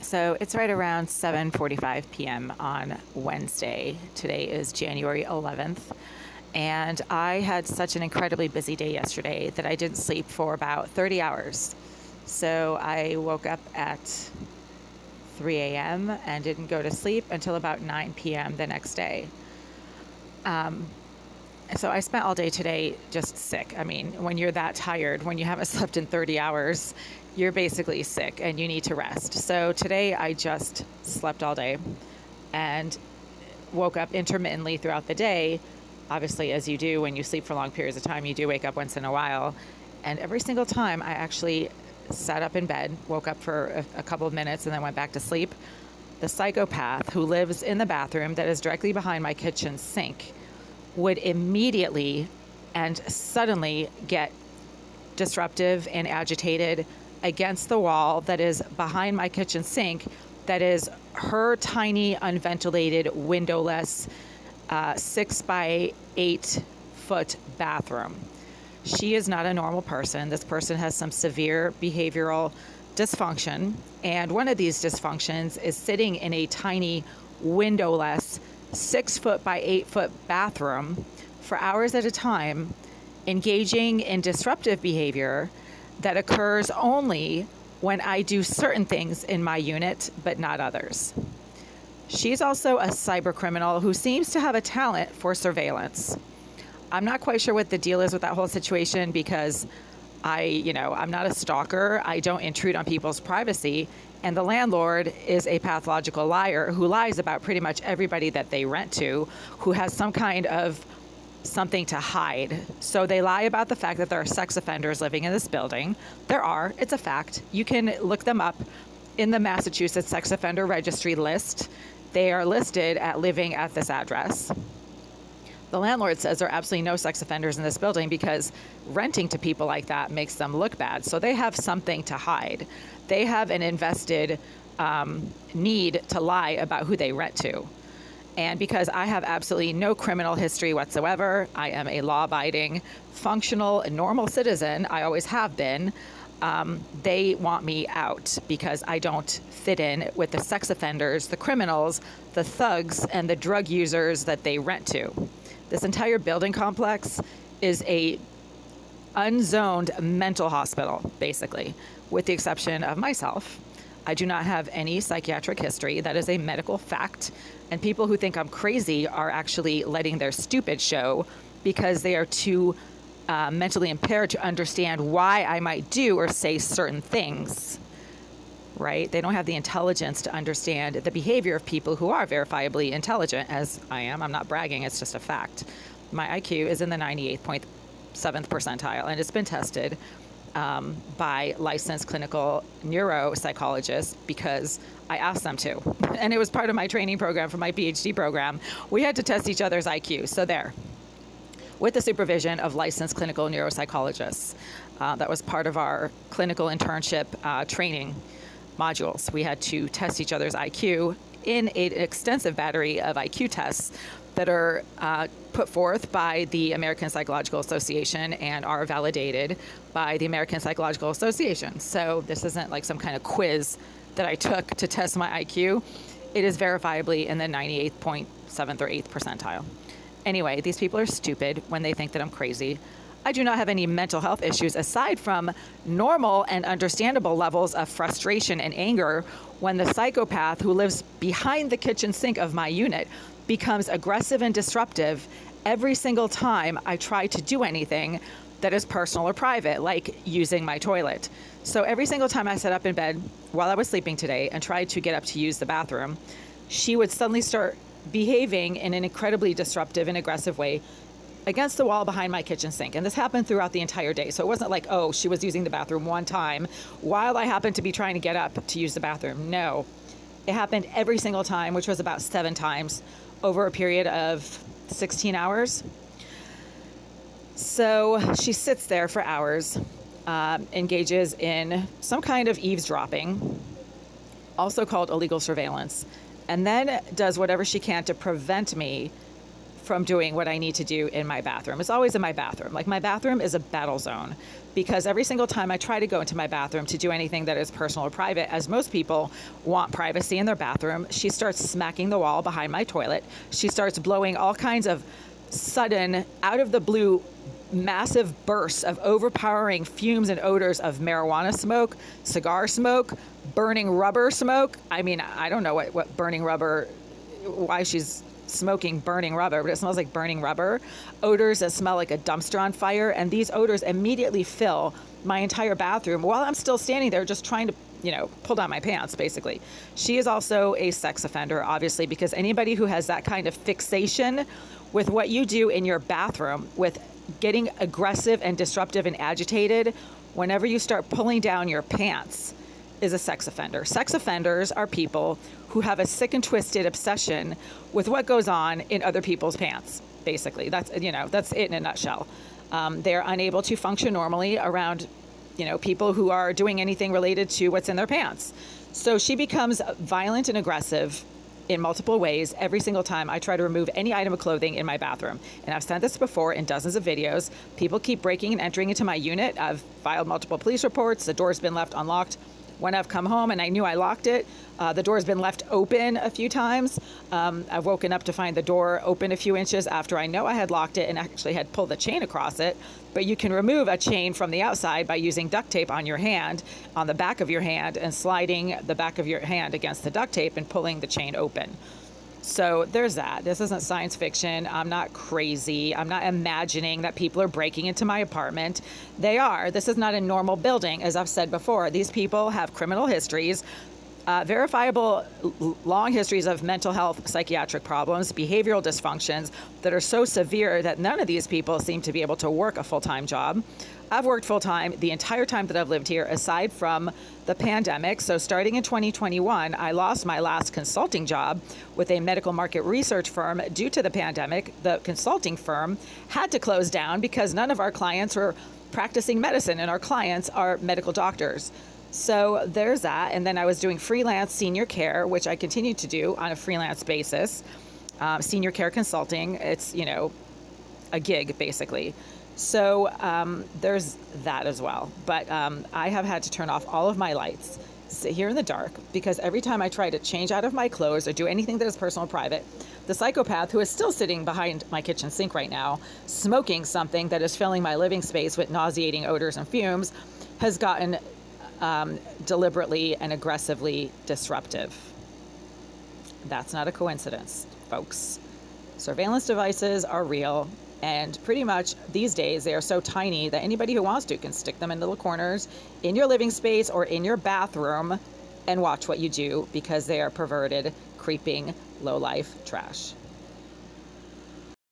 So it's right around 7:45 p.m. on Wednesday. Today is January 11th. And I had such an incredibly busy day yesterday that I didn't sleep for about 30 hours. So I woke up at 3 a.m. and didn't go to sleep until about 9 p.m. the next day. So I spent all day today just sick. I mean, when you're that tired, when you haven't slept in 30 hours, you're basically sick and you need to rest. So today I just slept all day and woke up intermittently throughout the day. Obviously, as you do when you sleep for long periods of time, you do wake up once in a while. And every single time I actually sat up in bed, woke up for a couple of minutes and then went back to sleep. The psychopath who lives in the bathroom that is directly behind my kitchen sink would immediately and suddenly get disruptive and agitated against the wall that is behind my kitchen sink, that is her tiny, unventilated, windowless, 6 by 8 foot bathroom. She is not a normal person. This person has some severe behavioral dysfunction, and one of these dysfunctions is sitting in a tiny, windowless, 6 foot by 8 foot bathroom for hours at a time, engaging in disruptive behavior that occurs only when I do certain things in my unit, but not others. She's also a cyber criminal who seems to have a talent for surveillance. I'm not quite sure what the deal is with that whole situation because I'm not a stalker. I don't intrude on people's privacy. And the landlord is a pathological liar who lies about pretty much everybody that they rent to, who has some kind of something to hide. So they lie about the fact that there are sex offenders living in this building. There are. It's a fact. You can look them up in the Massachusetts Sex Offender Registry list. They are listed at living at this address. The landlord says there are absolutely no sex offenders in this building because renting to people like that makes them look bad. So they have something to hide. They have an invested need to lie about who they rent to. And because I have absolutely no criminal history whatsoever, I am a law-abiding, functional, normal citizen. I always have been. They want me out because I don't fit in with the sex offenders, the criminals, the thugs, and the drug users that they rent to. This entire building complex is a unzoned mental hospital, basically, with the exception of myself. I do not have any psychiatric history. That is a medical fact. And people who think I'm crazy are actually letting their stupid show because they are too mentally impaired to understand why I might do or say certain things, right? They don't have the intelligence to understand the behavior of people who are verifiably intelligent, as I am. I'm not bragging. It's just a fact. My IQ is in the 98.7th percentile, and it's been tested by licensed clinical neuropsychologists because I asked them to. And it was part of my training program for my PhD program. We had to test each other's IQ. So there. With the supervision of licensed clinical neuropsychologists. That was part of our clinical internship training modules. We had to test each other's IQ in an extensive battery of IQ tests that are put forth by the American Psychological Association and are validated by the American Psychological Association. So this isn't like some kind of quiz that I took to test my IQ. It is verifiably in the 98.7th or 8th percentile. Anyway, these people are stupid when they think that I'm crazy. I do not have any mental health issues aside from normal and understandable levels of frustration and anger when the psychopath who lives behind the kitchen sink of my unit becomes aggressive and disruptive every single time I try to do anything that is personal or private, like using my toilet. So every single time I sat up in bed while I was sleeping today and tried to get up to use the bathroom, she would suddenly start behaving in an incredibly disruptive and aggressive way against the wall behind my kitchen sink. And this happened throughout the entire day. So it wasn't like, oh, she was using the bathroom one time while I happened to be trying to get up to use the bathroom. No, it happened every single time, which was about 7 times over a period of 16 hours. So she sits there for hours, engages in some kind of eavesdropping, also called illegal surveillance, and then does whatever she can to prevent me from doing what I need to do in my bathroom. It's always in my bathroom. Like, my bathroom is a battle zone, because every single time I try to go into my bathroom to do anything that is personal or private, as most people want privacy in their bathroom, she starts smacking the wall behind my toilet. She starts blowing all kinds of sudden, out of the blue, massive bursts of overpowering fumes and odors of marijuana smoke, cigar smoke, burning rubber smoke. I mean, I don't know what burning rubber, why she's smoking burning rubber, but it smells like burning rubber. Odors that smell like a dumpster on fire, and these odors immediately fill my entire bathroom while I'm still standing there just trying to, pull down my pants, basically. She is also a sex offender, obviously, because anybody who has that kind of fixation with what you do in your bathroom, with getting aggressive and disruptive and agitated whenever you start pulling down your pants, is a sex offender. Sex offenders are people who have a sick and twisted obsession with what goes on in other people's pants. Basically, that's it in a nutshell. They're unable to function normally around, people who are doing anything related to what's in their pants. So she becomes violent and aggressive in multiple ways every single time I try to remove any item of clothing in my bathroom. And I've said this before in dozens of videos. People keep breaking and entering into my unit. I've filed multiple police reports. The door's been left unlocked when I've come home and I knew I locked it. The door's been left open a few times. I've woken up to find the door open a few inches after I know I had locked it and actually had pulled the chain across it. But you can remove a chain from the outside by using duct tape on your hand, on the back of your hand, and sliding the back of your hand against the duct tape and pulling the chain open. So there's that. This isn't science fiction. I'm not crazy. I'm not imagining that people are breaking into my apartment. They are. This is not a normal building, as I've said before. These people have criminal histories, verifiable long histories of mental health, psychiatric problems, behavioral dysfunctions that are so severe that none of these people seem to be able to work a full-time job. I've worked full-time the entire time that I've lived here, aside from the pandemic. So starting in 2021, I lost my last consulting job with a medical market research firm due to the pandemic. The consulting firm had to close down because none of our clients were practicing medicine, and our clients are medical doctors. So there's that. And then I was doing freelance senior care, which I continue to do on a freelance basis. Senior care consulting, it's, a gig, basically. So there's that as well. But I have had to turn off all of my lights, sit here in the dark, because every time I try to change out of my clothes or do anything that is personal or private, the psychopath, who is still sitting behind my kitchen sink right now, smoking something that is filling my living space with nauseating odors and fumes, has gotten deliberately and aggressively disruptive. That's not a coincidence, folks. Surveillance devices are real. And pretty much these days, they are so tiny that anybody who wants to can stick them in little corners in your living space or in your bathroom and watch what you do, because they are perverted, creeping, low-life trash.